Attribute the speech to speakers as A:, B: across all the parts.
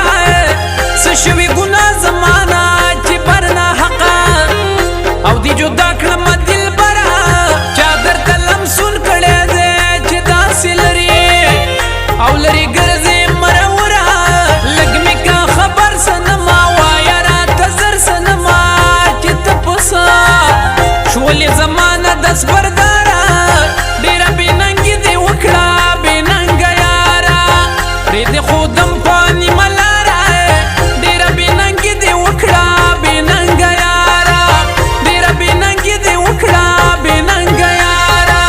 A: وره سشوي ګنا زمانہ چې برنا حقا او دی جدا کړم دلبره چادر تلم سن کړه دې چې داسې لري او لري ګرځې مروره لګ می کا خبر سنما وایا را تزر سنما چې تپسا شولې زمانہ دس بردارا ډېر بننګ دې وکړه بننګ یارا پرې دې خودم پانی ملارا ډېر بننګ دې وکړه بننګ یارا ډېر بننګ دې وکړه بننګ یارا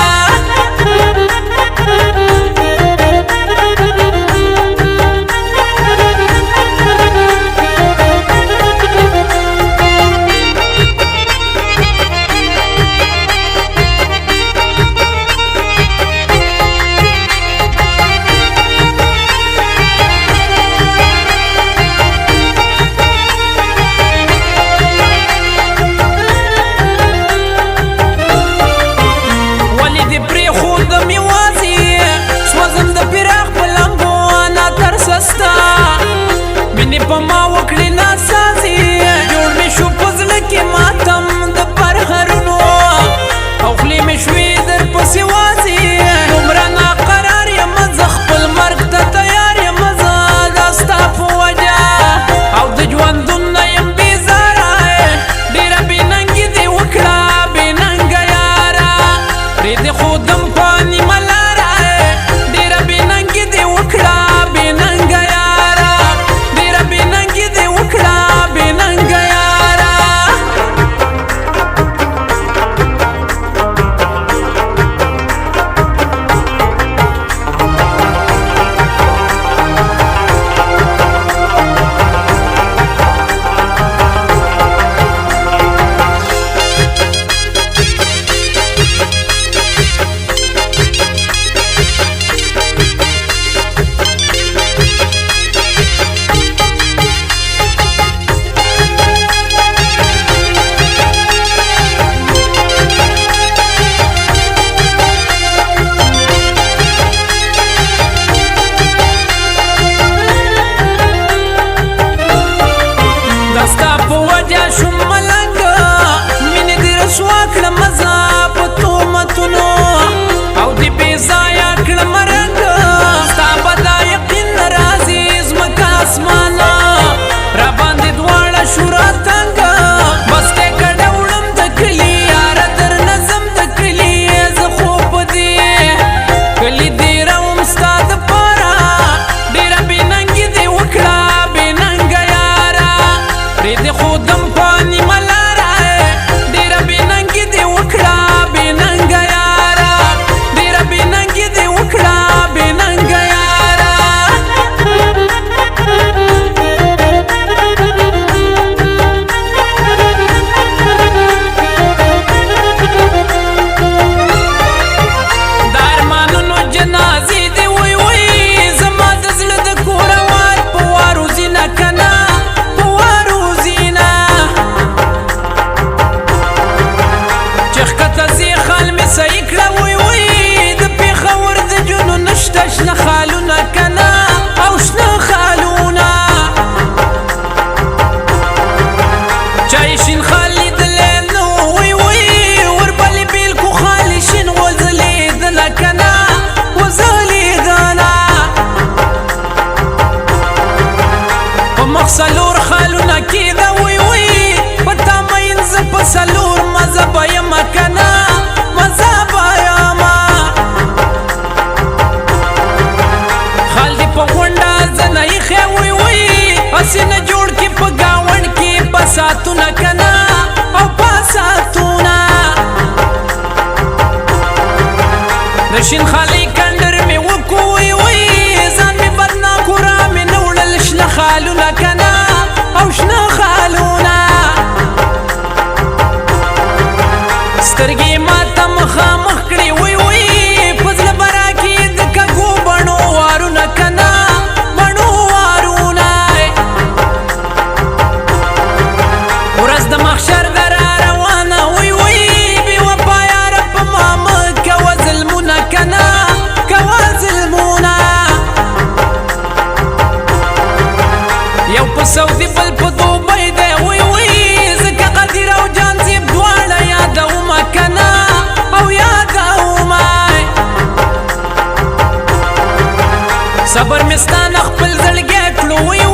A: په ما وکړې ناسازي جوړ مې شو په زړه کې ماتم د پرهرونو او خولې مې شوې در پسې وازي دومره ناقرار یم زه خپل مرګ ته تیار یم زه دا ستا په وجه او د ژوندون نه یم بېزاره ډېره بېننګي دې وکړه بېننګه یاره پرې دې ښودم په نیمه لاره ډېره بېننګي دې وکړه بېننګه یاره سلور خالونه کېده وی وی پتا مین زه په سلور مزه به یمه که نه مزه به یمه خال دې په غونډه زه نه ایښی وی وی هسې نه جوړ کې په ګاونډ کې بساتونه که نه او بساتونه د شین خالي کنډر مې وکو وی وی ځان مې بدناکو را مې نه وړل شنه خالونه که نه او شنه خالونه سترګې ماته مخامخ کړې وی وی په زړه بره کې د کږو بڼو وارونه که نه بڼو وارونه ورځ د محشر ده را روانه وی وی بې وفا یاره په ما مه کوه ظلمونه که نه سعودي بل په دوبۍ دی وی وی ځکه قدیر او جانزیب دواړه یادومه کنه او یادومه صبر مې ستا نه خپل زړګی کړو وی